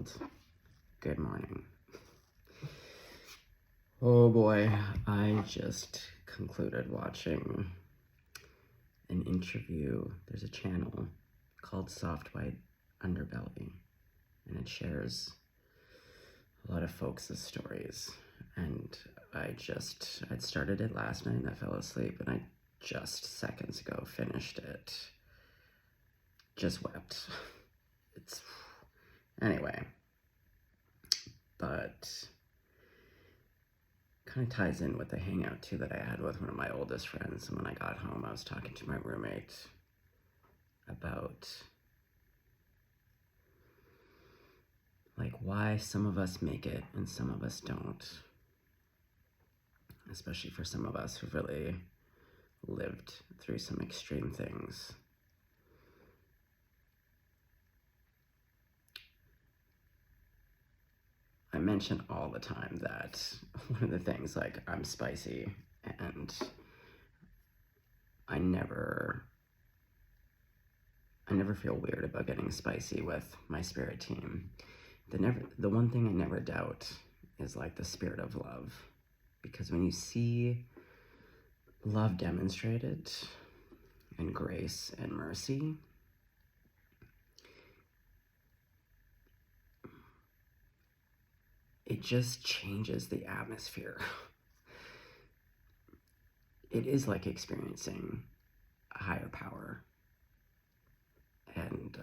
world. Good morning. Oh boy, I just concluded watching an interview. There's a channel called Soft White Underbelly, and it shares a lot of folks' stories. And I'd started it last night and I fell asleep, and I just seconds ago finished it. Just wept. Anyway, but kind of ties in with the hangout too that I had with one of my oldest friends. And when I got home, I was talking to my roommate about like why some of us make it and some of us don't, especially for some of us who've really lived through some extreme things. I mention all the time that one of the things, like, I'm spicy, and I never feel weird about getting spicy with my spirit team. The one thing I never doubt is like the spirit of love, because when you see love demonstrated and grace and mercy, it just changes the atmosphere. It is like experiencing a higher power. And,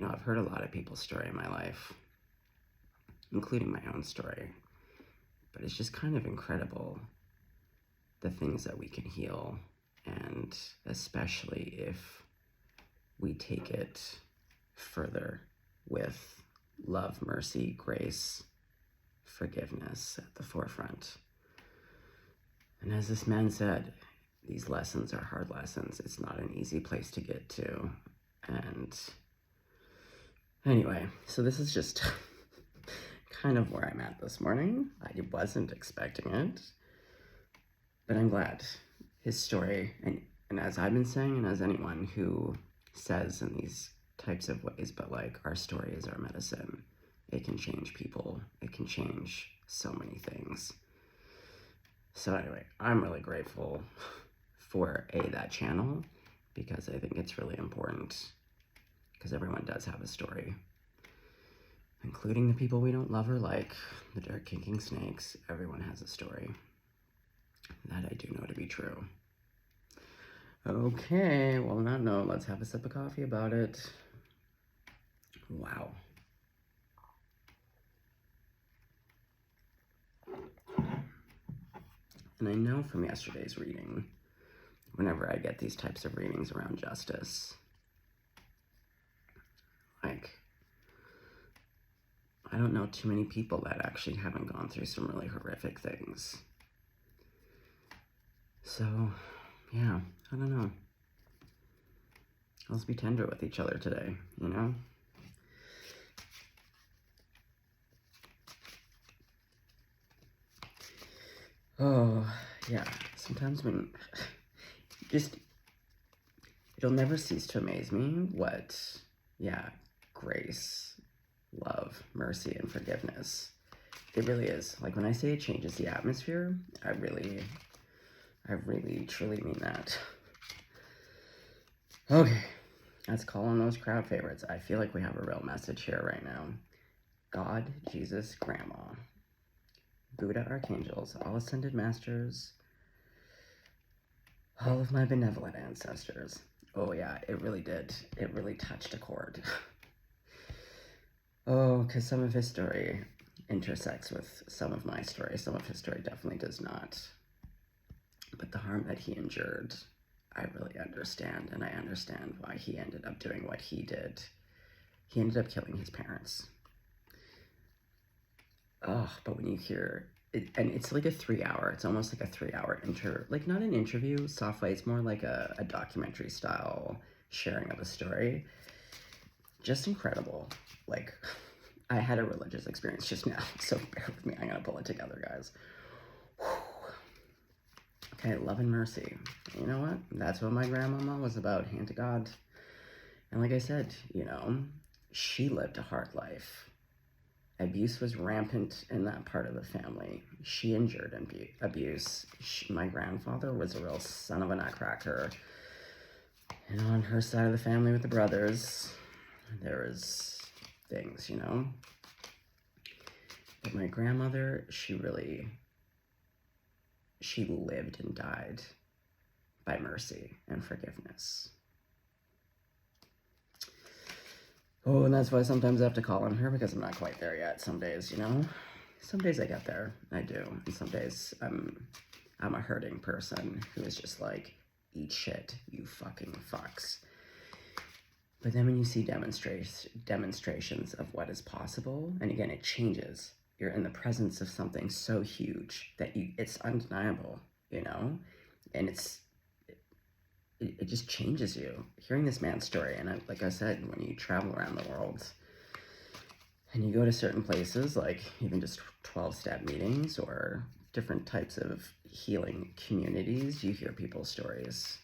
I've heard a lot of people's story in my life, including my own story, but it's just kind of incredible the things that we can heal, and especially if we take it further with love, mercy, grace, forgiveness at the forefront. And as this man said, these lessons are hard lessons. It's not an easy place to get to. And anyway, so this is just kind of where I'm at this morning. I wasn't expecting it, but I'm glad. His story, and as I've been saying, and as anyone who says in these types of ways, but like, our story is our medicine. It can change people. It can change so many things. So anyway, I'm really grateful for that channel, because I think it's really important, because everyone does have a story, including the people we don't love or like, the dirt kicking snakes. Everyone has a story. That I do know to be true. Okay, well, on that note, let's have a sip of coffee about it. Wow. And I know from yesterday's reading, whenever I get these types of readings around justice, like, I don't know too many people that actually haven't gone through some really horrific things. So, yeah, I don't know. Let's be tender with each other today, you know? Oh, yeah, sometimes when, it'll never cease to amaze me what, grace, love, mercy, and forgiveness, it really is. Like, when I say it changes the atmosphere, I really truly mean that. Okay, let's call on those crowd favorites. I feel like we have a real message here right now. God, Jesus, Grandma, Buddha, archangels, all ascended masters, all of my benevolent ancestors. Oh yeah, it really did. It really touched a chord. Oh, because some of his story intersects with some of my story. Some of his story definitely does not. But the harm that he endured, I really understand, and I understand why he ended up doing what he did. He ended up killing his parents. Oh, but when you hear it, and it's like a 3-hour, it's almost like a 3-hour like, not an interview, soft way, it's more like a documentary style sharing of a story. Just incredible. Like, I had a religious experience just now, so bear with me. I'm gonna pull it together, guys. Whew. Okay, love and mercy. You know what? That's what my grandmama was about, hand to God. And like I said, she lived a hard life. Abuse was rampant in that part of the family. She endured abuse. My grandfather was a real son of a nutcracker. And on her side of the family with the brothers, there was things, you know. But my grandmother, she lived and died by mercy and forgiveness. Oh, and that's why sometimes I have to call on her, because I'm not quite there yet some days, you know? Some days I get there, I do. And some days I'm a hurting person who is just like, eat shit, you fucking fucks. But then when you see demonstrations of what is possible, and again, it changes. You're in the presence of something so huge that it's undeniable, you know? And it just changes you. Hearing this man's story, and like I said, when you travel around the world and you go to certain places, like even just 12-step meetings or different types of healing communities, you hear people's stories.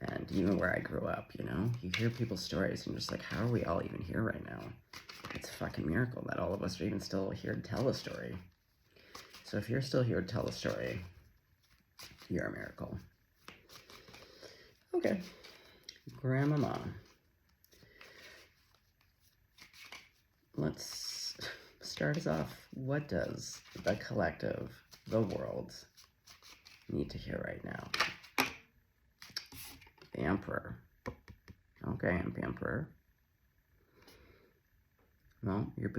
And even where I grew up, you know, you hear people's stories and you're just like, how are we all even here right now? It's a fucking miracle that all of us are even still here to tell a story. So if you're still here to tell a story, you're a miracle. Okay, Grandmama. Let's start us off. What does the collective, the world, need to hear right now? The Emperor. Okay, Emperor. Well, your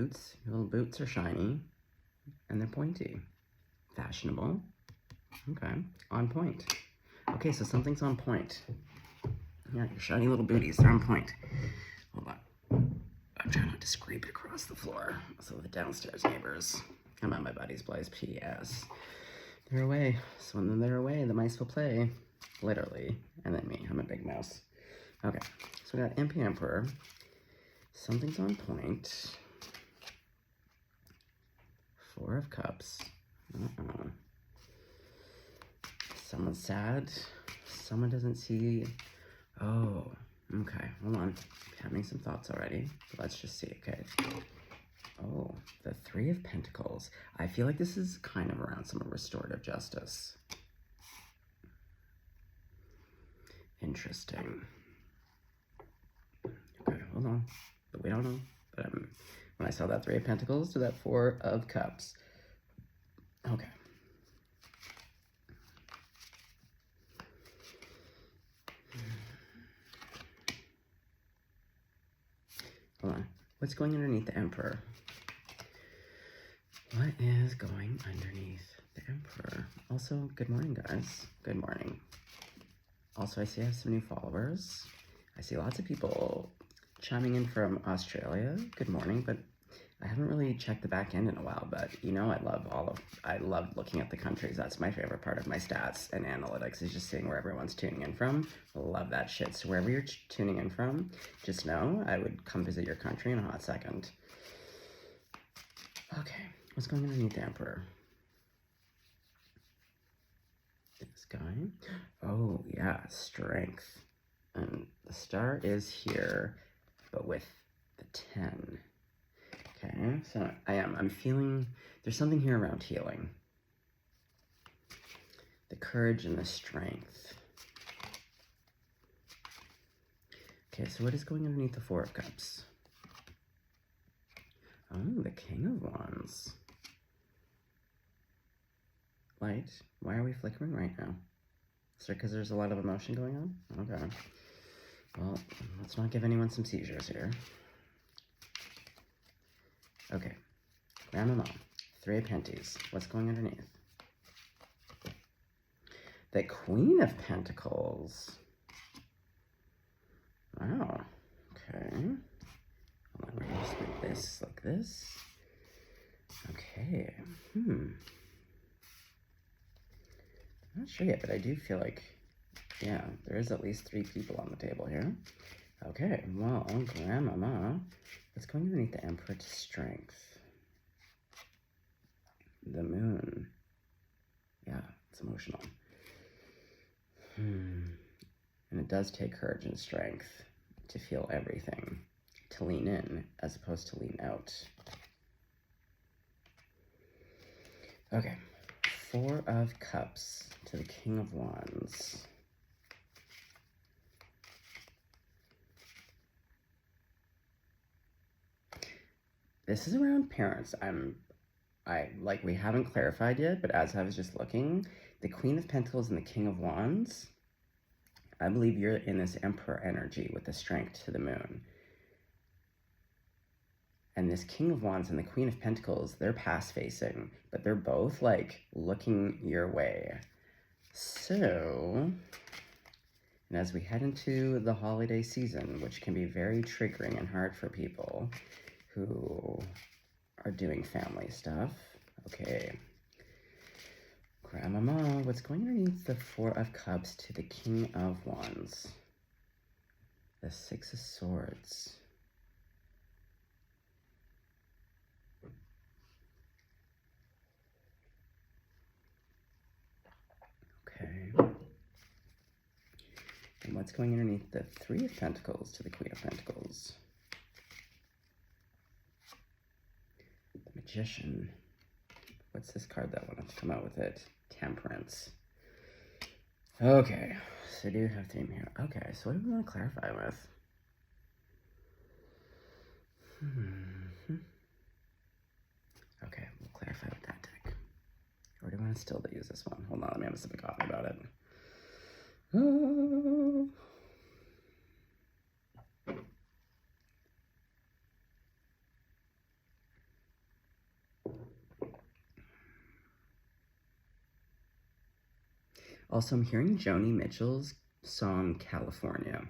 little boots are shiny, and they're pointy. Fashionable. Okay, on point. Okay, so something's on point. Yeah, your shiny little booties, they're on point. Hold on. I'm trying not to scrape it across the floor. So the downstairs neighbors, I'm at my buddy's place, P.S. They're away. So when they're away, the mice will play. Literally. And then me, I'm a big mouse. Okay, so we got Emperor. Something's on point. 4 of Cups. Uh-oh. Someone's sad. Someone doesn't see. Oh, okay. Hold on. Having some thoughts already. Let's just see. Okay. Oh, the 3 of Pentacles. I feel like this is kind of around some restorative justice. Interesting. Okay, hold on. But we don't know. But when I saw that 3 of Pentacles to that 4 of Cups. Okay. Hold on. What's going underneath the Emperor? What is going underneath the Emperor? Also, good morning, guys. Good morning. Also, I see I have some new followers. I see lots of people chiming in from Australia. Good morning, but I haven't really checked the back end in a while, but you know, I love looking at the countries. That's my favorite part of my stats and analytics, is just seeing where everyone's tuning in from. Love that shit. So wherever you're tuning in from, just know I would come visit your country in a hot second. Okay, what's going underneath the Emperor? This guy. Oh, yeah, strength. And the star is here, but with the 10. Okay, so I'm feeling, there's something here around healing. The courage and the strength. Okay, so what is going underneath the 4 of Cups? Oh, the King of Wands. Light, why are we flickering right now? Is it because there's a lot of emotion going on? Okay. Well, let's not give anyone some seizures here. Okay. Grandmama, 3 of Penties. What's going underneath? The Queen of Pentacles. Wow. Okay. Hold on, we're gonna just make this like this. Okay. I'm not sure yet, but I do feel like, yeah, there is at least 3 people on the table here. Okay, well, Grandmama, what's going underneath the Emperor to strength? The Moon. Yeah, it's emotional. And it does take courage and strength to feel everything, to lean in as opposed to lean out. Okay, Four of Cups to the King of Wands. This is around parents. We haven't clarified yet, but as I was just looking, the Queen of Pentacles and the King of Wands, I believe you're in this Emperor energy with the strength to the moon. And this King of Wands and the Queen of Pentacles, they're past facing, but they're both like looking your way. So, and as we head into the holiday season, which can be very triggering and hard for people who are doing family stuff. Okay. Grandmama, what's going underneath the Four of Cups to the King of Wands? The Six of Swords. Okay. And what's going underneath the Three of Pentacles to the Queen of Pentacles? The Magician. What's this card that wanted to come out with it? Temperance. Okay, so do you have theme here? Okay, so what do we want to clarify with? Okay, we'll clarify with that deck. Or do you want to still use this one? Hold on, let me have a sip of coffee about it. Oh. Also, I'm hearing Joni Mitchell's song California.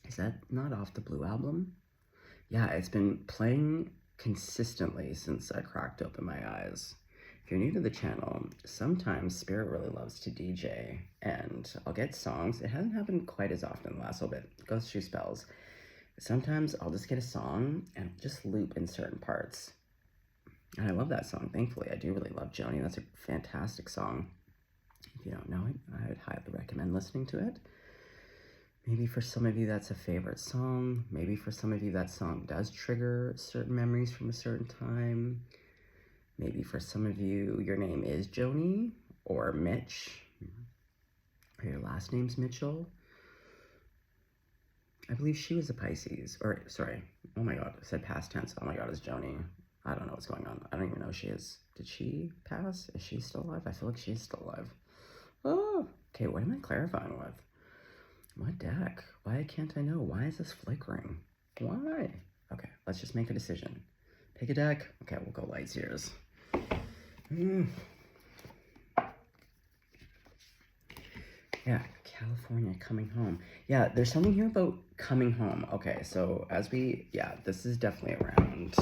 Is that not off the Blue album? Yeah, it's been playing consistently since I cracked open my eyes. If you're new to the channel, sometimes Spirit really loves to DJ, and I'll get songs. It hasn't happened quite as often the last little bit. It goes through spells. Sometimes I'll just get a song and just loop in certain parts. And I love that song, thankfully. I do really love Joni. That's a fantastic song. If you don't know it, I would highly recommend listening to it. Maybe for some of you that's a favorite song. Maybe for some of you that song does trigger certain memories from a certain time. Maybe for some of you, your name is Joni or Mitch, or your last name's Mitchell. I believe she was a Pisces, or sorry, oh my God, I said past tense. Oh my God, it's Joni. I don't know what's going on. I don't even know if she is. Did she pass? Is she still alive? I feel like she's still alive. Oh, okay, what am I clarifying with? What deck? Why can't I know? Why is this flickering? Why? Okay, let's just make a decision. Pick a deck. Okay, we'll go light years. Yeah, California, coming home. Yeah, there's something here about coming home. Okay, so this is definitely around.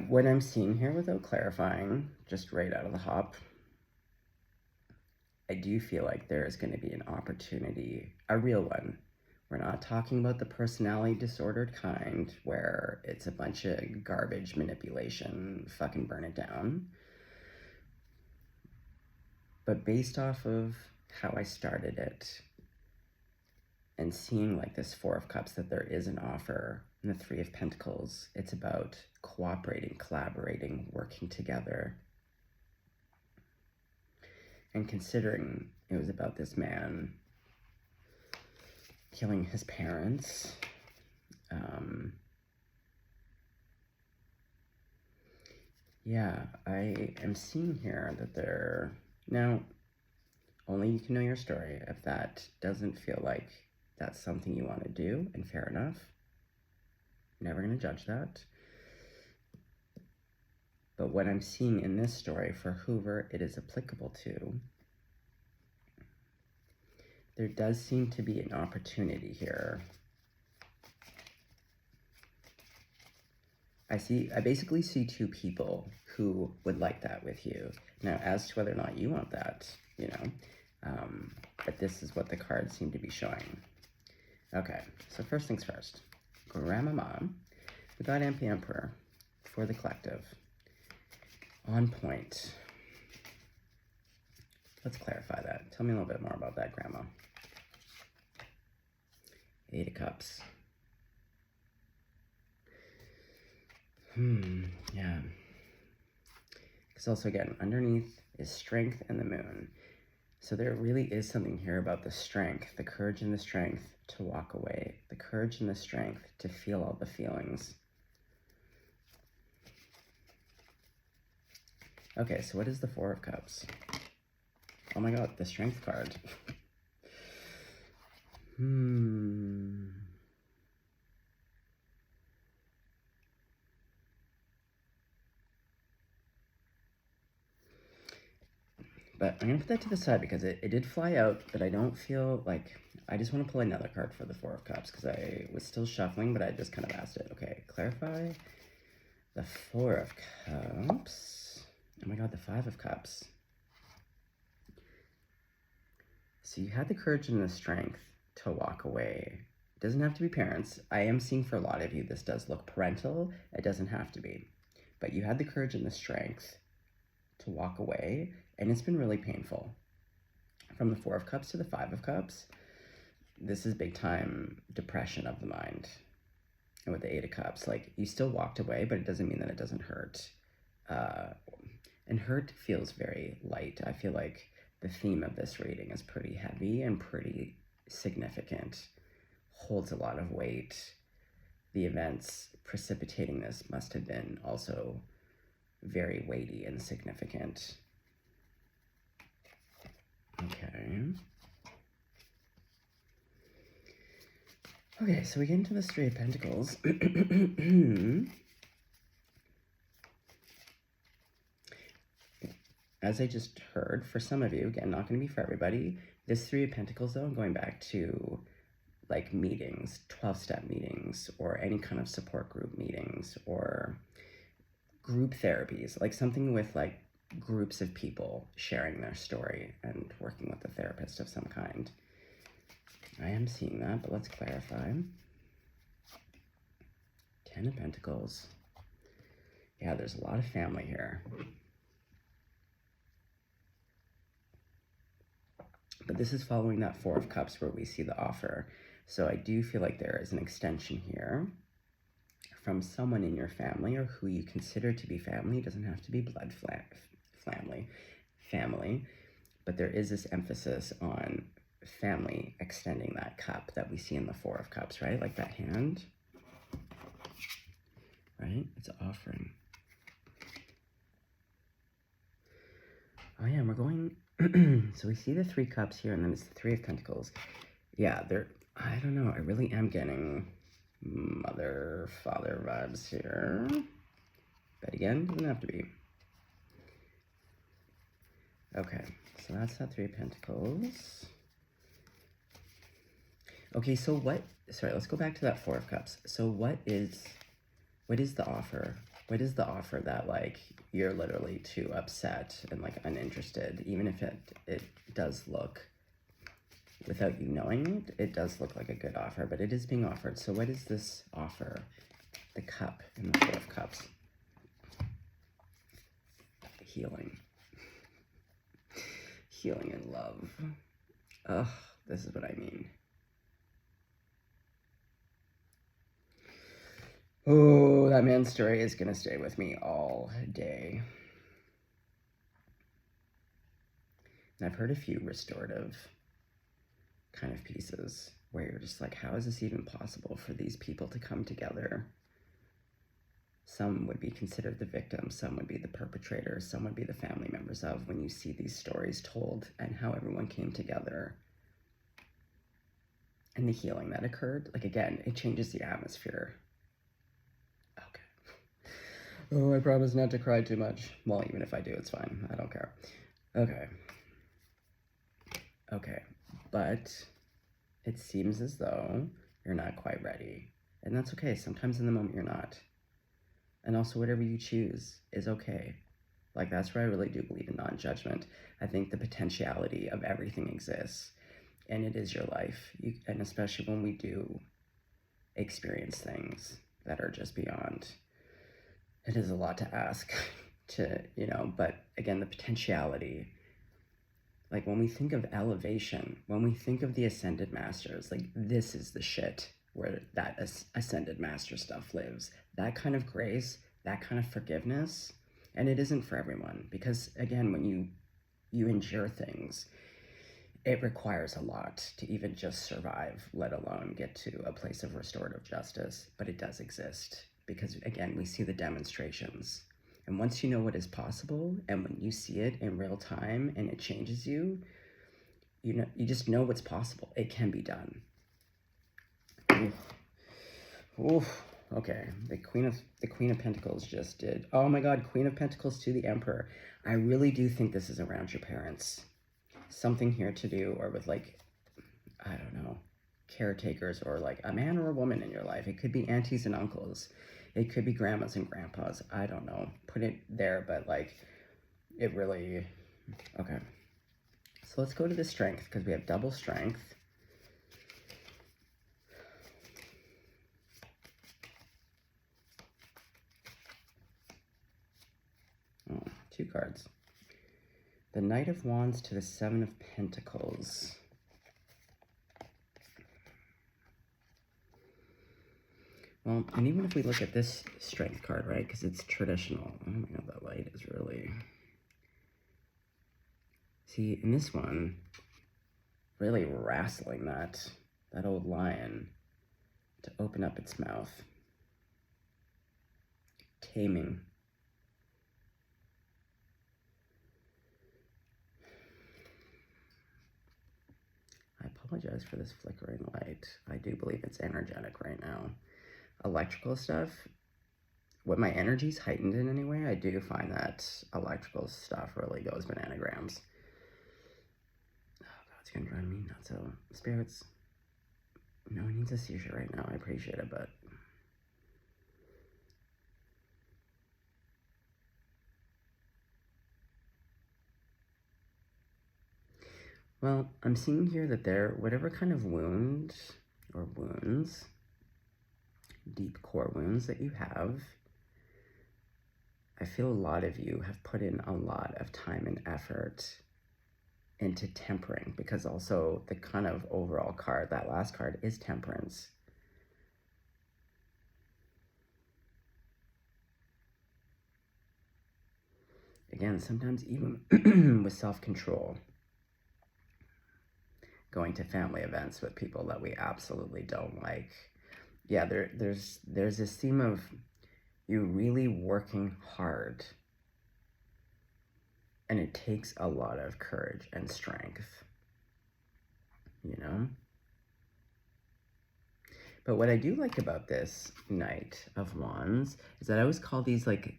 What I'm seeing here without clarifying, just right out of the hop, I do feel like there is going to be an opportunity, a real one. We're not talking about the personality disordered kind where it's a bunch of garbage manipulation, fucking burn it down. But based off of how I started it and seeing like this Four of Cups, that there is an offer, and the Three of Pentacles, it's about cooperating, collaborating, working together. And considering it was about this man killing his parents, yeah, I am seeing here that there, now, only you can know your story. If that doesn't feel like that's something you want to do, and fair enough, never going to judge that. But what I'm seeing in this story, for whoever it is applicable to, there does seem to be an opportunity here. I basically see two people who would like that with you. Now, as to whether or not you want that, you know, but this is what the cards seem to be showing. Okay, so first things first. Grandmama, we got MP Emperor for the collective. On point. Let's clarify that. Tell me a little bit more about that, Grandma. Eight of Cups. Yeah. Because also, again, underneath is strength and the moon. So there really is something here about the strength, the courage and the strength to walk away, the courage and the strength to feel all the feelings. Okay, so what is the Four of Cups? Oh my god, the Strength card. But I'm going to put that to the side because it did fly out, but I don't feel like... I just want to pull another card for the Four of Cups because I was still shuffling, but I just kind of asked it. Okay, clarify the Four of Cups. Oh my god, the Five of Cups. So you had the courage and the strength to walk away. It doesn't have to be parents. I am seeing for a lot of you this does look parental. It doesn't have to be. But you had the courage and the strength to walk away, and it's been really painful. From the Four of Cups to the Five of Cups, this is big time depression of the mind. And with the Eight of Cups, like, you still walked away, but it doesn't mean that it doesn't hurt. And hurt feels very light. I feel like the theme of this reading is pretty heavy and pretty significant, holds a lot of weight. The events precipitating this must have been also very weighty and significant. Okay. Okay, so we get into this Three of Pentacles. As I just heard, for some of you, again, not going to be for everybody, this Three of Pentacles, though, going back to, like, meetings, 12-step meetings, or any kind of support group meetings, or group therapies, like something with, like, groups of people sharing their story and working with a therapist of some kind. I am seeing that, but let's clarify. Ten of Pentacles. Yeah, there's a lot of family here. But this is following that Four of Cups where we see the offer. So I do feel like there is an extension here from someone in your family or who you consider to be family. It doesn't have to be blood family. But there is this emphasis on family extending that cup that we see in the Four of Cups, right? Like that hand, right? It's offering. Oh yeah, we're going... So we see the Three Cups here, and then it's the Three of Pentacles. Yeah, I don't know, I really am getting mother, father vibes here. But again, doesn't have to be. Okay, so that's that Three of Pentacles. Okay, so sorry, let's go back to that Four of Cups. So what is the offer? What is the offer that, like, you're literally too upset and, like, uninterested, even if it does look, without you knowing it, it does look like a good offer, but it is being offered. So what is this offer? The cup in the Four of Cups. Healing. Healing and love. Ugh, this is what I mean. Oh, that man's story is going to stay with me all day. And I've heard a few restorative kind of pieces where you're just like, how is this even possible for these people to come together? Some would be considered the victim, some would be the perpetrator, some would be the family members of, when you see these stories told and how everyone came together. And the healing that occurred, like, again, it changes the atmosphere. Oh, I promise not to cry too much. Well, even if I do, it's fine. I don't care. Okay. Okay. But it seems as though you're not quite ready. And that's okay. Sometimes in the moment you're not. And also whatever you choose is okay. Like, that's where I really do believe in non-judgment. I think the potentiality of everything exists. And it is your life. And especially when we do experience things that are just beyond... It is a lot to ask to, but again, the potentiality, like when we think of elevation, when we think of the ascended masters, like this is the shit where that ascended master stuff lives. That kind of grace, that kind of forgiveness. And it isn't for everyone, because again, when you endure things, it requires a lot to even just survive, let alone get to a place of restorative justice. But it does exist, because again, we see the demonstrations. And once you know what is possible, and when you see it in real time and it changes you, you just know what's possible. It can be done. Oof. Oof. Okay, the Queen of Pentacles just did. Oh my God, Queen of Pentacles to the Emperor. I really do think this is around your parents. Something here to do, or with like, I don't know, caretakers, or like a man or a woman in your life. It could be aunties and uncles. It could be grandmas and grandpas. I don't know. Put it there, but like, it really, okay. So let's go to the strength, because we have double strength. Oh, 2 cards. The Knight of Wands to the 7 of Pentacles. Well, and even if we look at this strength card, right, because it's traditional. Oh my God, that light is really... See, in this one, really wrestling that old lion to open up its mouth. Taming. I apologize for this flickering light. I do believe it's energetic right now. Electrical stuff, when my energy's heightened in any way, I do find that electrical stuff really goes bananagrams. Oh God, it's gonna drive me nuts. So, spirits, no one needs a seizure right now. I appreciate it, but well, I'm seeing here that whatever kind of wound or wounds, deep core wounds that you have, I feel a lot of you have put in a lot of time and effort into tempering, because also the kind of overall card, that last card, is temperance. Again, sometimes even with self-control, going to family events with people that we absolutely don't like. Yeah, there's this theme of you really working hard, and it takes a lot of courage and strength, you know? But what I do like about this Knight of Wands is that I always call these like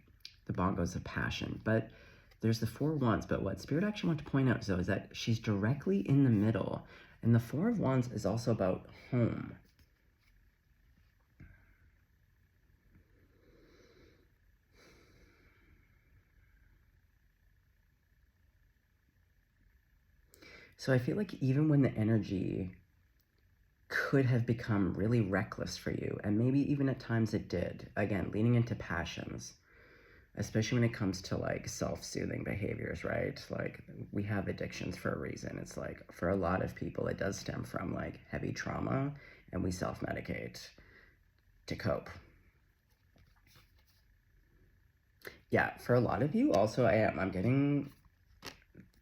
the bongos of passion, but there's the 4 Wands. But what Spirit actually want to point out, though, is that she's directly in the middle. And the 4 of Wands is also about home. So I feel like even when the energy could have become really reckless for you, and maybe even at times it did, again, leaning into passions, especially when it comes to like self-soothing behaviors, right? Like, we have addictions for a reason. It's like, for a lot of people, it does stem from like heavy trauma, and we self-medicate to cope. Yeah, for a lot of you also, I'm getting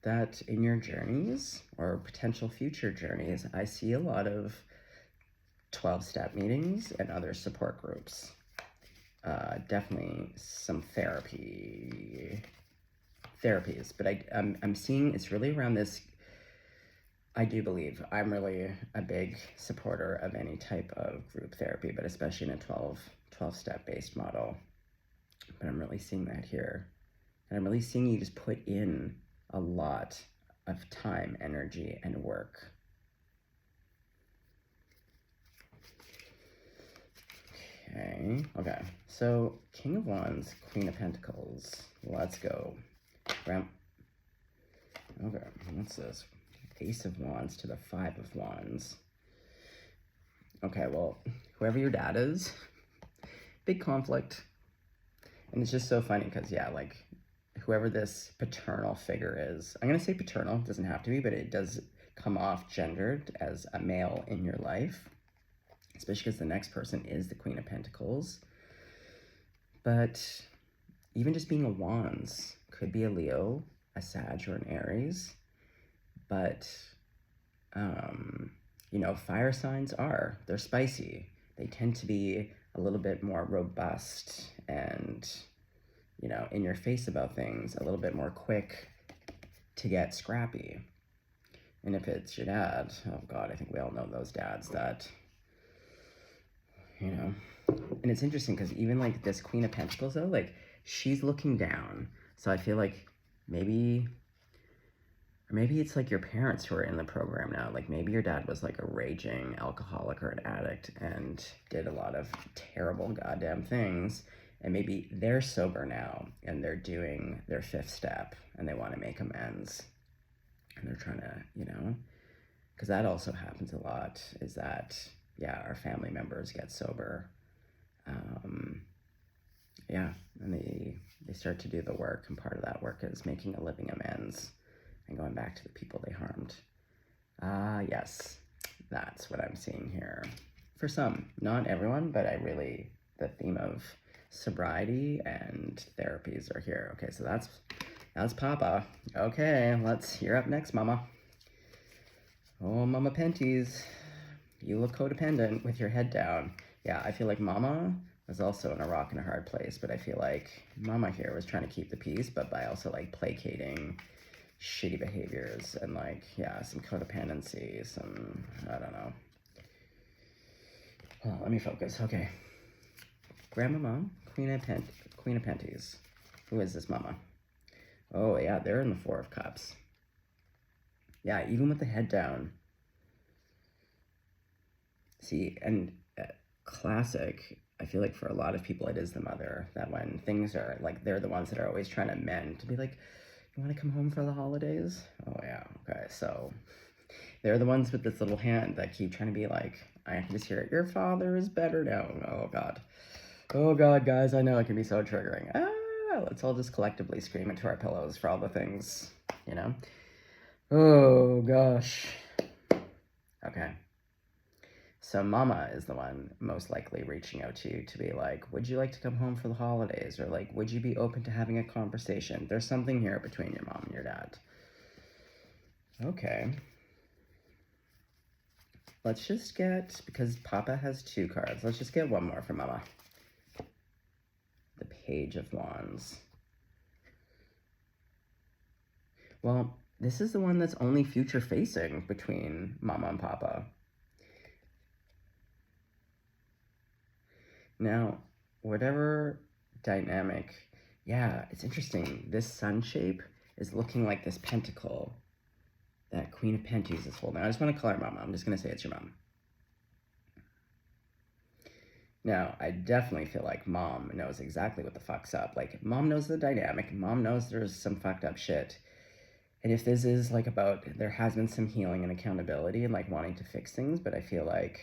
that in your journeys or potential future journeys, I see a lot of 12-step meetings and other support groups. Definitely some therapies, but I'm seeing it's really around this. I do believe I'm really a big supporter of any type of group therapy, but especially in a 12-step based model. But I'm really seeing that here. And I'm really seeing you just put in a lot of time, energy, and work. Okay, so King of Wands, Queen of Pentacles. Let's go. Okay, what's this? Ace of Wands to the 5 of Wands. Okay, well, whoever your dad is, big conflict. And it's just so funny because, yeah, like, whoever this paternal figure is, I'm going to say paternal, doesn't have to be, but it does come off gendered as a male in your life, especially because the next person is the Queen of Pentacles. But even just being a Wands could be a Leo, a Sag, or an Aries. But, fire signs they're spicy. They tend to be a little bit more robust and, in your face about things, a little bit more quick to get scrappy. And if it's your dad, oh God, I think we all know those dads that, and it's interesting because even like this Queen of Pentacles though, like she's looking down. So I feel like maybe it's like your parents who are in the program now. Like maybe your dad was like a raging alcoholic or an addict and did a lot of terrible goddamn things. And maybe they're sober now and they're doing their 5th step and they want to make amends. And they're trying to, because that also happens a lot, is that, our family members get sober. And they start to do the work, and part of that work is making a living amends and going back to the people they harmed. Yes, that's what I'm seeing here. For some, not everyone, but the theme of sobriety and therapies are here. Okay, so that's Papa. Okay, you're up next, Mama. Oh, Mama Penties, you look codependent with your head down. Yeah, I feel like Mama was also in a rock and a hard place, but I feel like Mama here was trying to keep the peace, but by also like placating shitty behaviors and some codependency, I don't know. Oh, let me focus. Okay. Grandmama, Queen of Penties. Who is this Mama? Oh yeah, they're in the 4 of Cups. Yeah, even with the head down. See, and classic, I feel like for a lot of people it is the mother, that when things are like, they're the ones that are always trying to mend, to be like, you want to come home for the holidays? Oh yeah, okay, so they're the ones with this little hand that keep trying to be like, I can just hear it, your father is better now. Oh God, guys, I know it can be so triggering. Let's all just collectively scream into our pillows for all the things, Oh gosh. Okay. So Mama is the one most likely reaching out to you to be like, would you like to come home for the holidays? Or like, would you be open to having a conversation? There's something here between your mom and your dad. Okay. Let's just get, because Papa has 2 cards, let's just get one more for Mama. The Page of Wands. Well, this is the one that's only future facing between Mama and Papa. Now, whatever dynamic, it's interesting. This sun shape is looking like this pentacle that Queen of Penties is holding. I just want to call her Mama. I'm just going to say it's your mom. Now, I definitely feel like Mom knows exactly what the fuck's up. Like, Mom knows the dynamic. Mom knows there's some fucked up shit. And if this is like about, there has been some healing and accountability and like wanting to fix things, but I feel like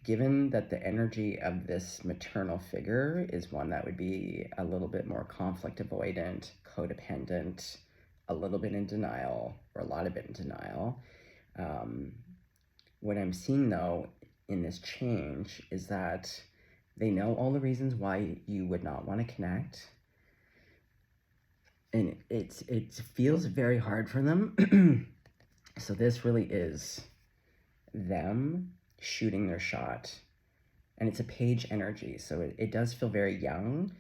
given that the energy of this maternal figure is one that would be a little bit more conflict avoidant, codependent, a little bit in denial, or a lot of it in denial. What I'm seeing though in this change is that they know all the reasons why you would not want to connect. And it feels very hard for them. So this really is them shooting their shot, and it's a page energy, so it does feel very young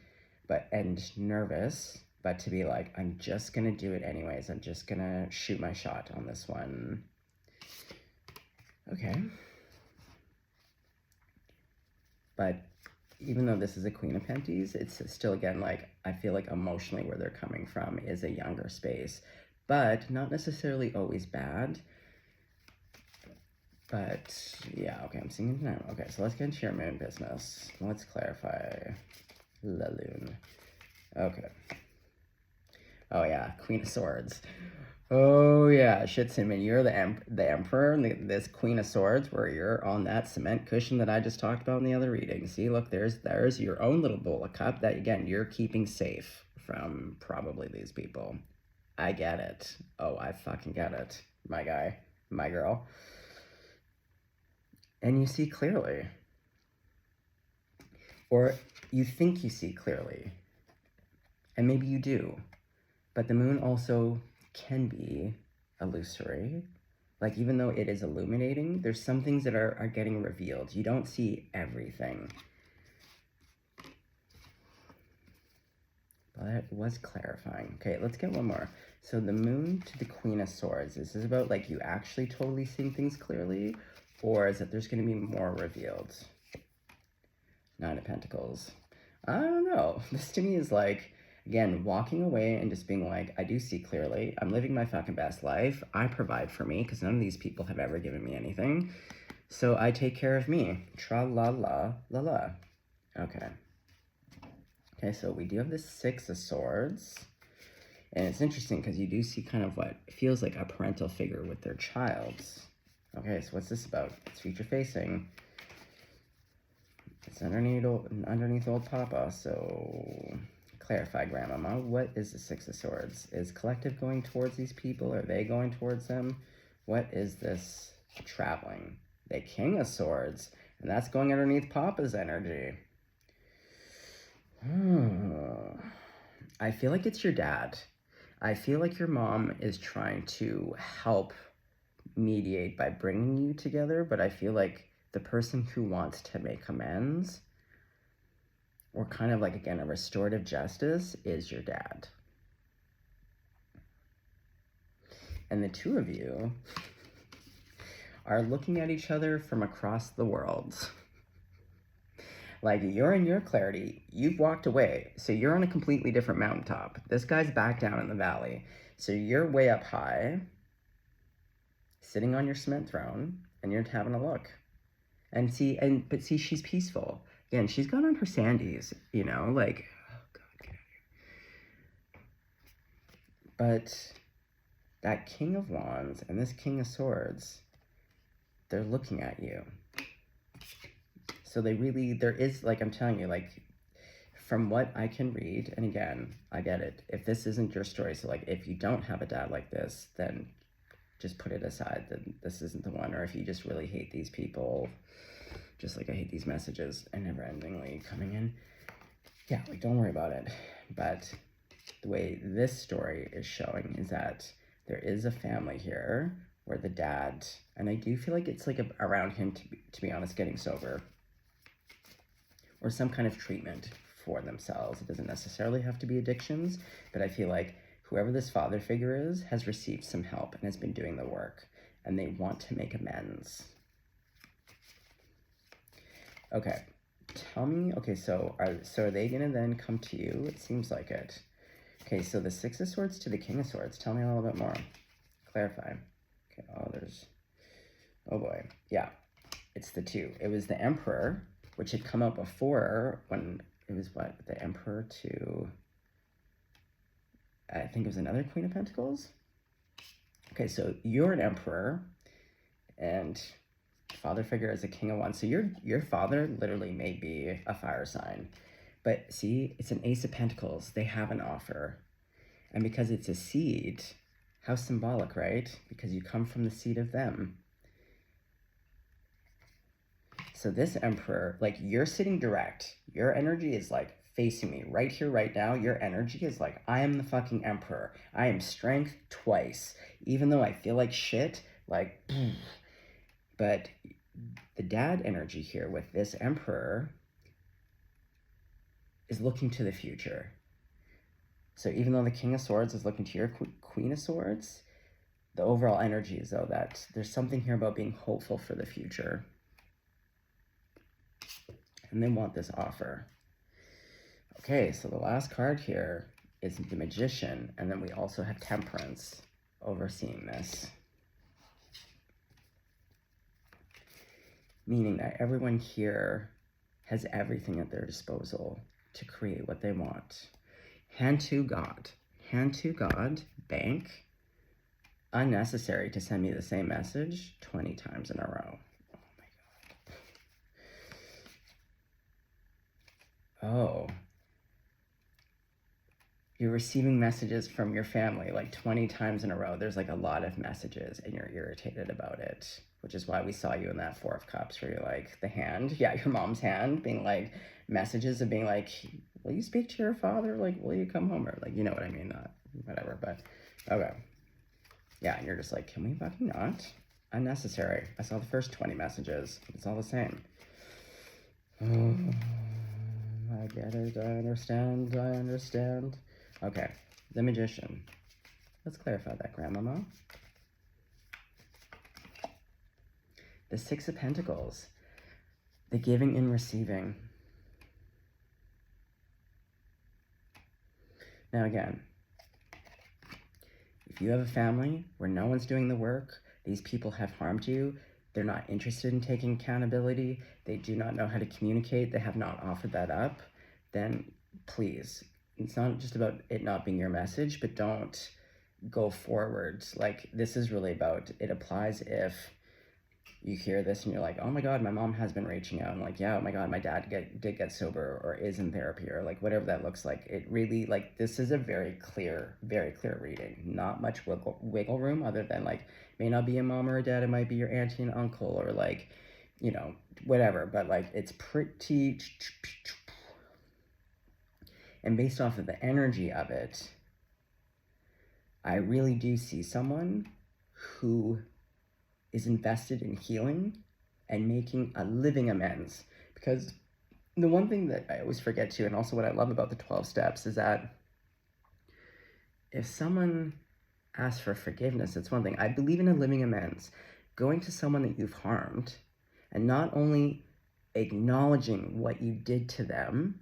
and nervous, but to be like, I'm just gonna do it anyways, I'm just gonna shoot my shot on this one. Okay, but even though this is a Queen of Penties, it's still, again, like, I feel like emotionally where they're coming from is a younger space, but not necessarily always bad. But, yeah, okay, I'm seeing it now. Okay, so let's get into your moon business. Let's clarify. La Lune. Okay. Oh, yeah, Queen of Swords. Oh, yeah, shit, Cinnamon, you're the Emperor, and this Queen of Swords, where you're on that cement cushion that I just talked about in the other reading. See, look, there's your own little bowl of cup that, again, you're keeping safe from probably these people. I get it. Oh, I fucking get it. My guy. My girl. And you see clearly. Or you think you see clearly. And maybe you do. But the moon also can be illusory. Like, even though it is illuminating, there's some things that are getting revealed. You don't see everything. But it was clarifying. Okay, let's get one more. So the moon to the Queen of Swords. Is this about, like, you actually totally seeing things clearly? Or is it there's going to be more revealed? Nine of Pentacles. I don't know. This to me is like, again, walking away and just being like, I do see clearly. I'm living my fucking best life. I provide for me because none of these people have ever given me anything. So I take care of me. Tra-la-la-la-la. Okay. Okay, so we do have the Six of Swords. And it's interesting because you do see kind of what feels like a parental figure with their child. Okay, so what's this about? It's future facing. It's underneath old Papa, so clarify, Grandmama. What is the Six of Swords? Is collective going towards these people? Are they going towards them? What is this traveling? The King of Swords, and that's going underneath Papa's energy. I feel like it's your dad. I feel like your mom is trying to help mediate by bringing you together, but I feel like the person who wants to make amends, or kind of like, again, a restorative justice, is your dad. And the two of you are looking at each other from across the world. Like, you're in your clarity, you've walked away, so you're on a completely different mountaintop. This guy's back down in the valley, so you're way up high, sitting on your cement throne, and you're having a look. And see, she's peaceful. Again, she's gone on her sandies, you know, like, oh God, get out of here. But that King of Wands and this King of Swords, they're looking at you. So they really, there is, like, I'm telling you, like, from what I can read, and again, I get it. If this isn't your story, so, like, if you don't have a dad like this, then just put it aside, that this isn't the one. Or if you just really hate these people, just like I hate these messages and never-endingly coming in, yeah, like, don't worry about it. But the way this story is showing is that there is a family here where the dad, and I do feel like it's like around him, to be honest, getting sober, or some kind of treatment for themselves. It doesn't necessarily have to be addictions, but I feel like whoever this father figure is has received some help and has been doing the work, and they want to make amends. Okay, tell me, okay, so are they gonna then come to you? It seems like it. Okay, so the Six of Swords to the King of Swords. Tell me a little bit more. Clarify. Okay, oh boy. Yeah, it's the two. It was the Emperor, which had come out before when it was what? The Emperor to, I think it was another Queen of Pentacles. Okay, so you're an Emperor, and father figure as a King of Wands. So your father literally may be a fire sign. But see, it's an Ace of Pentacles. They have an offer. And because it's a seed, how symbolic, right? Because you come from the seed of them. So this Emperor, like, you're sitting direct. Your energy is like facing me right here, right now. Your energy is like, I am the fucking Emperor. I am strength twice. Even though I feel like shit, like, but the dad energy here with this Emperor is looking to the future. So even though the King of Swords is looking to your Queen of Swords, the overall energy is, though, that there's something here about being hopeful for the future. And they want this offer. Okay, so the last card here is the Magician, and then we also have Temperance overseeing this. Meaning that everyone here has everything at their disposal to create what they want. Hand to God. Hand to God, bank. Unnecessary to send me the same message 20 times in a row. Oh my God. Oh. You're receiving messages from your family like 20 times in a row. There's like a lot of messages and you're irritated about it, which is why we saw you in that Four of Cups where you're like, the hand, yeah, your mom's hand, being like, messages of being like, will you speak to your father? Like, will you come home? Or like, you know what I mean? Whatever, but okay. Yeah, and you're just like, can we fucking not? Unnecessary. I saw the first 20 messages. It's all the same. I get it. I understand. Okay, the Magician. Let's clarify that, Grandmama. The Six of Pentacles. The giving and receiving. Now again, if you have a family where no one's doing the work, these people have harmed you, they're not interested in taking accountability, they do not know how to communicate, they have not offered that up, then please, it's not just about it not being your message, but don't go forward. Like, this is really about, it applies if you hear this and you're like, oh my God, my mom has been reaching out. And like, yeah, oh my God, my dad did get sober or is in therapy or like whatever that looks like. It really, like, this is a very clear reading. Not much wiggle room other than like, may not be a mom or a dad. It might be your auntie and uncle or like, you know, whatever. But like, it's pretty, and based off of the energy of it, I really do see someone who is invested in healing and making a living amends. Because the one thing that I always forget to, and also what I love about the 12 steps, is that if someone asks for forgiveness, it's one thing. I believe in a living amends. Going to someone that you've harmed and not only acknowledging what you did to them,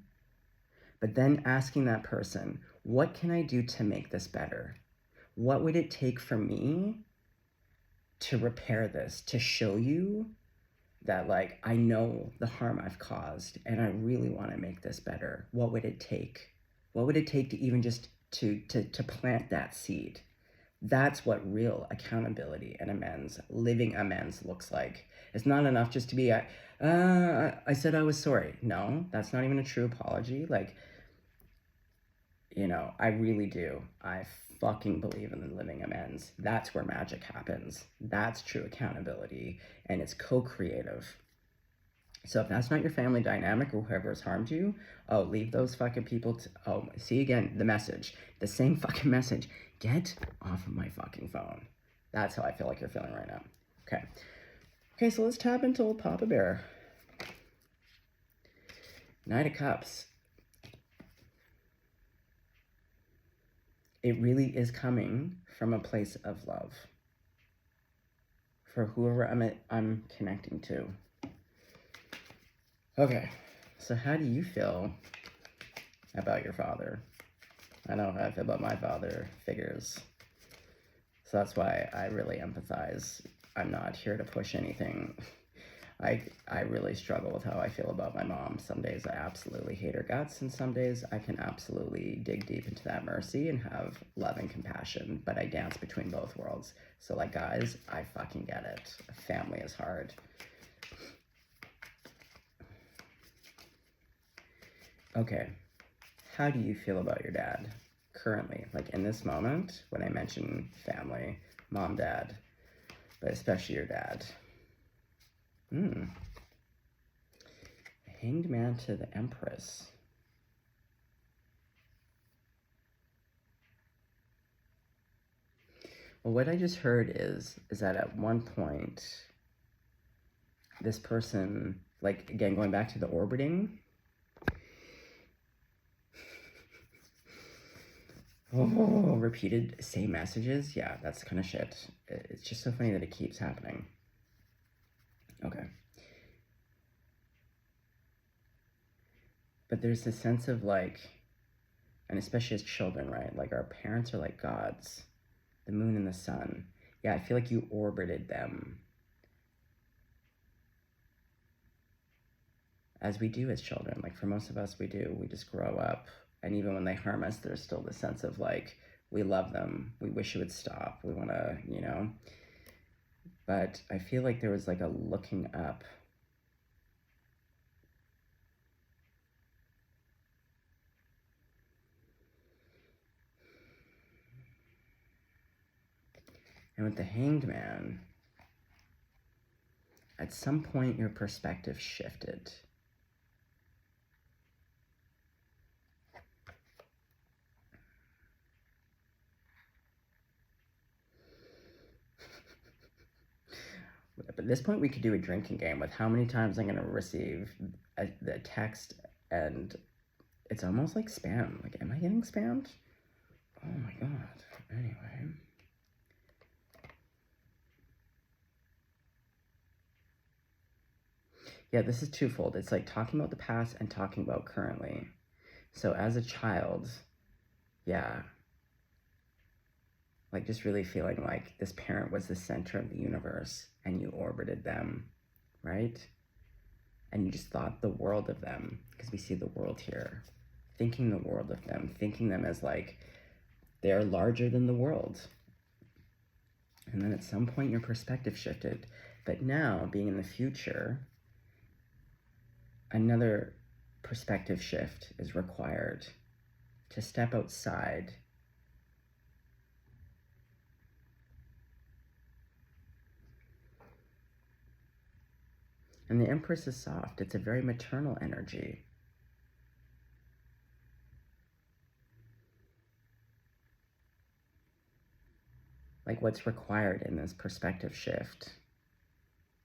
but then asking that person, what can I do to make this better? What would it take for me to repair this, to show you that, like, I know the harm I've caused and I really want to make this better? What would it take? What would it take to even just to plant that seed? That's what real accountability and amends, living amends, looks like. It's not enough just to be, I said I was sorry. No, that's not even a true apology. Like, you know, I really do. I fucking believe in the living amends. That's where magic happens. That's true accountability, and it's co-creative. So if that's not your family dynamic or whoever has harmed you, oh, leave those fucking people see again, the message. The same fucking message. Get off of my fucking phone. That's how I feel like you're feeling right now. Okay. Okay, so let's tap into old Papa Bear. Knight of Cups. It really is coming from a place of love for whoever I'm connecting to. Okay, so how do you feel about your father? I know how I feel about my father figures. So that's why I really empathize. I'm not here to push anything. I really struggle with how I feel about my mom. Some days I absolutely hate her guts, and some days I can absolutely dig deep into that mercy and have love and compassion, but I dance between both worlds. So like, guys, I fucking get it. Family is hard. Okay, how do you feel about your dad currently? Like in this moment, when I mention family, mom, dad, but especially your dad. Hanged Man to the Empress. Well, what I just heard is that at one point, this person, like, again, going back to the orbiting, repeated same messages. Yeah, that's kind of shit. It's just so funny that it keeps happening. Okay. But there's this sense of like, and especially as children, right? Like our parents are like gods, the moon and the sun. Yeah, I feel like you orbited them. As we do as children. Like for most of us, we do. We just grow up. And even when they harm us, there's still the sense of like, we love them. We wish it would stop. We want to, you know. But I feel like there was like a looking up. And with the Hanged Man, at some point your perspective shifted. But at this point, we could do a drinking game with how many times I'm going to receive the text, and it's almost like spam. Like, am I getting spammed? Oh my god. Anyway. Yeah, this is twofold. It's like talking about the past and talking about currently. So as a child, yeah, like just really feeling like this parent was the center of the universe and you orbited them, right? And you just thought the world of them, because we see the world here. Thinking the world of them, thinking them as like they're larger than the world. And then at some point your perspective shifted. But now, being in the future, another perspective shift is required to step outside and the Empress is soft. It's a very maternal energy. Like what's required in this perspective shift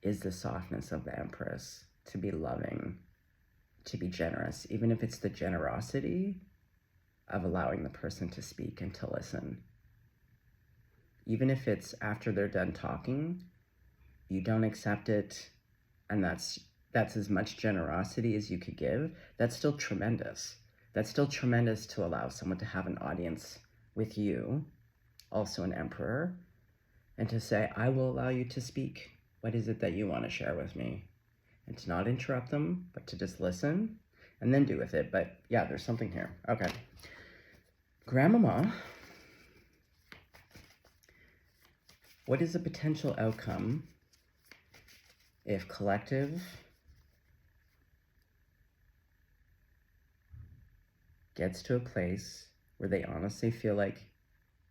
is the softness of the Empress, to be loving, to be generous, even if it's the generosity of allowing the person to speak and to listen. Even if it's after they're done talking, you don't accept it, and that's as much generosity as you could give. That's still tremendous. That's still tremendous to allow someone to have an audience with you, also an emperor, and to say, I will allow you to speak. What is it that you want to share with me? And to not interrupt them, but to just listen and then do with it. But yeah, there's something here. Okay. Grandmama, what is a potential outcome if collective gets to a place where they honestly feel like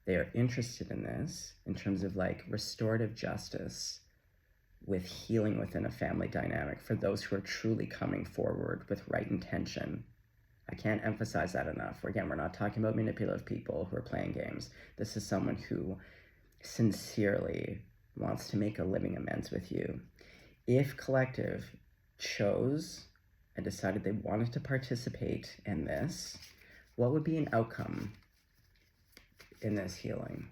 they are interested in this in terms of like restorative justice with healing within a family dynamic for those who are truly coming forward with right intention? I can't emphasize that enough. Again, we're not talking about manipulative people who are playing games. This is someone who sincerely wants to make a living amends with you. If collective chose and decided they wanted to participate in this, what would be an outcome in this healing?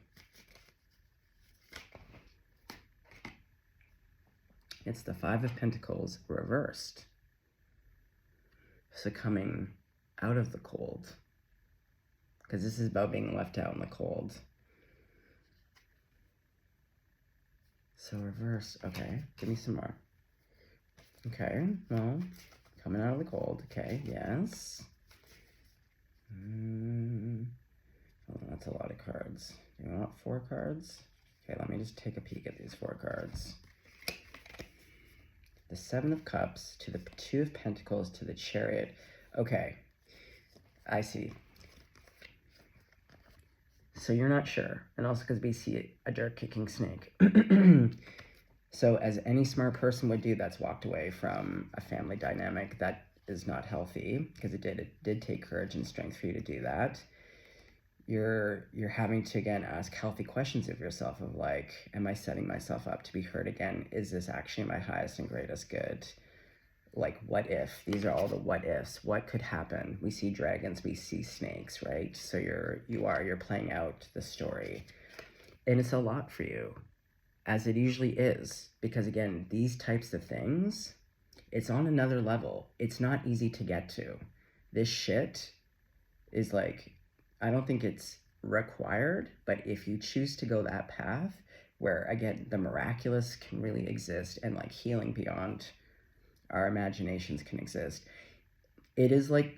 It's the Five of Pentacles reversed. So coming out of the cold, because this is about being left out in the cold. So reverse, okay, give me some more. Okay, well, coming out of the cold, okay, yes. Oh, that's a lot of cards. Do you want 4 cards? Okay, let me just take a peek at these 4 cards. The Seven of Cups to the Two of Pentacles to the Chariot. Okay, I see. So you're not sure, and also because we see a dirt-kicking snake. So as any smart person would do that's walked away from a family dynamic that is not healthy, because it did take courage and strength for you to do that, you're having to, again, ask healthy questions of yourself of like, am I setting myself up to be hurt again? Is this actually my highest and greatest good? Like, what if? These are all the what ifs. What could happen? We see dragons, we see snakes, right? So you're playing out the story. And it's a lot for you, as it usually is, because again, these types of things, it's on another level. It's not easy to get to. This shit is like, I don't think it's required, but if you choose to go that path where, again, the miraculous can really exist and like healing beyond our imaginations can exist, it is like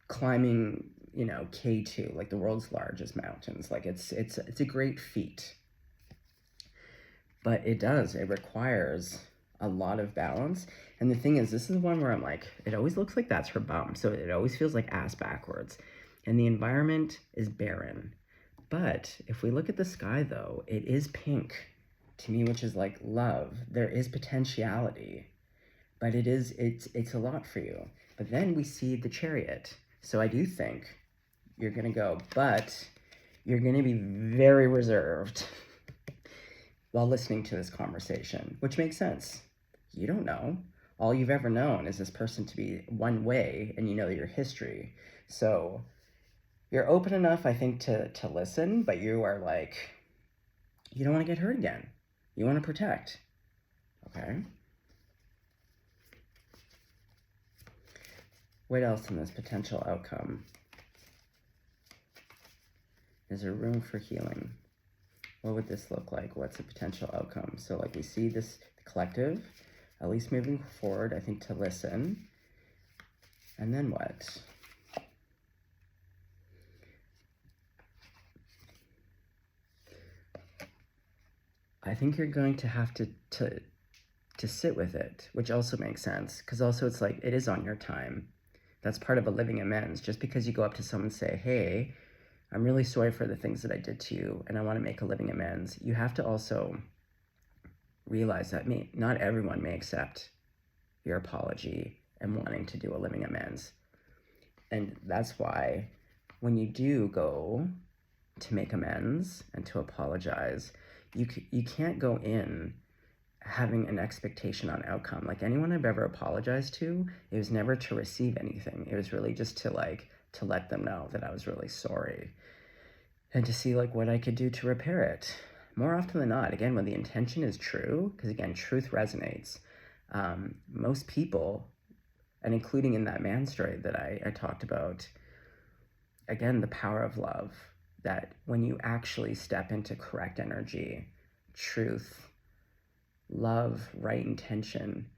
climbing, K2, like the world's largest mountains. Like it's a great feat, but it requires a lot of balance. And the thing is, this is one where I'm like, it always looks like that's her bum, so it always feels like ass backwards. And the environment is barren. But if we look at the sky, though, it is pink to me, which is like love. There is potentiality, but it's a lot for you. But then we see the Chariot. So I do think you're going to go, but you're going to be very reserved. while listening to this conversation, which makes sense. You don't know. All you've ever known is this person to be one way, and you know your history. So you're open enough, I think, to listen, but you are like, you don't want to get hurt again. You want to protect. Okay? What else in this potential outcome? Is there room for healing? What would this look like? What's a potential outcome? So like we see this collective, at least moving forward, I think, to listen. And then what? I think you're going to have to sit with it, which also makes sense. Because also it's like, it is on your time. That's part of a living amends. Just because you go up to someone and say, hey, I'm really sorry for the things that I did to you, and I want to make a living amends. You have to also realize that not everyone may accept your apology and wanting to do a living amends. And that's why when you do go to make amends and to apologize, you can't go in having an expectation on outcome. Like anyone I've ever apologized to, it was never to receive anything. It was really just to let them know that I was really sorry and to see like what I could do to repair it. More often than not, again, when the intention is true, because again, truth resonates. Most people, and including in that man story that I talked about, again, the power of love, that when you actually step into correct energy, truth, love, right intention,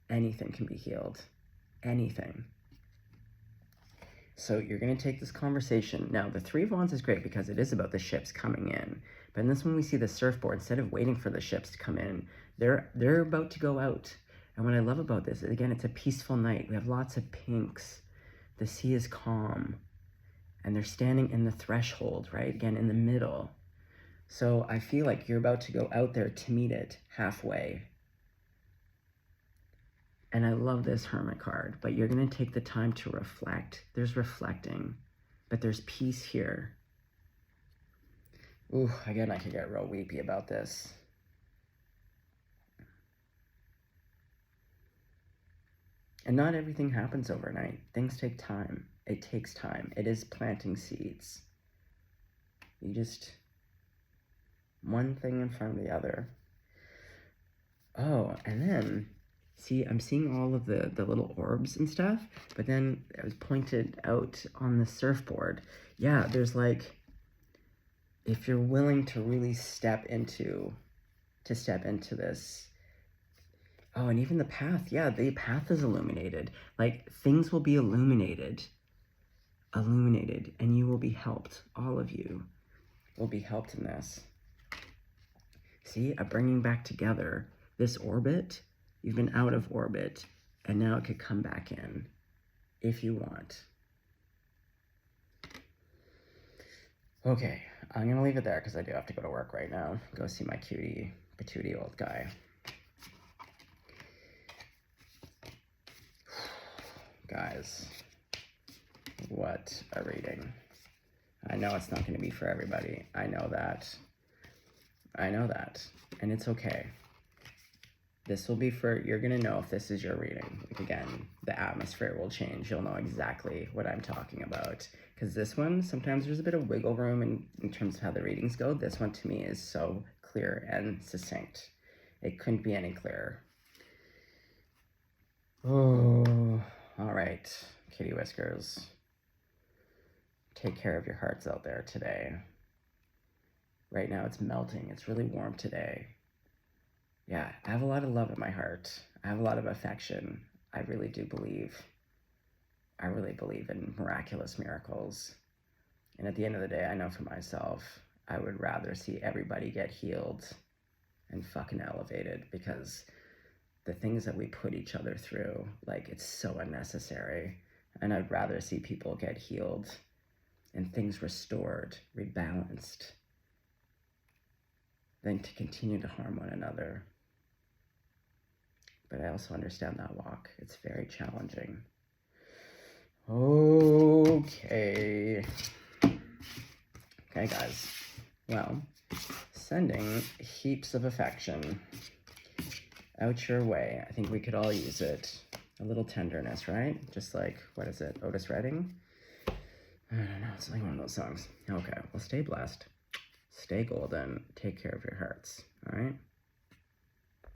anything can be healed. Anything. So you're going to take this conversation. Now, the Three of Wands is great because it is about the ships coming in. But in this one, we see the surfboard. Instead of waiting for the ships to come in, they're about to go out. And what I love about this is, again, it's a peaceful night. We have lots of pinks. The sea is calm. And they're standing in the threshold, right? Again, in the middle. So I feel like you're about to go out there to meet it halfway. And I love this Hermit card, but you're going to take the time to reflect. There's reflecting, but there's peace here. Ooh, again, I could get real weepy about this. And not everything happens overnight. Things take time. It takes time. It is planting seeds. You just, one thing in front of the other. Oh, and then, see, I'm seeing all of the little orbs and stuff, but then it was pointed out on the surfboard. Yeah, there's like, if you're willing to really step into this. Oh, and even the path. Yeah, the path is illuminated. Like, things will be illuminated, and you will be helped. All of you will be helped in this. See, a bringing back together. This orbit, you've been out of orbit, and now it could come back in if you want. Okay, I'm going to leave it there because I do have to go to work right now. Go see my cutie, patootie old guy. Guys, what a reading. I know it's not going to be for everybody. I know that. And it's okay. This will be for, you're going to know if this is your reading. Like again, the atmosphere will change. You'll know exactly what I'm talking about. Because this one, sometimes there's a bit of wiggle room in terms of how the readings go. This one to me is so clear and succinct. It couldn't be any clearer. Oh, all right, kitty whiskers. Take care of your hearts out there today. Right now it's melting. It's really warm today. Yeah, I have a lot of love in my heart. I have a lot of affection. I really do believe. I really believe in miraculous miracles. And at the end of the day, I know for myself, I would rather see everybody get healed and fucking elevated, because the things that we put each other through, like, it's so unnecessary. And I'd rather see people get healed and things restored, rebalanced, than to continue to harm one another. But I also understand that walk. It's very challenging. Okay. Okay, guys. Well, sending heaps of affection out your way. I think we could all use it. A little tenderness, right? Just like, what is it, Otis Redding? I don't know, it's like one of those songs. Okay, well, stay blessed, stay golden, take care of your hearts, all right?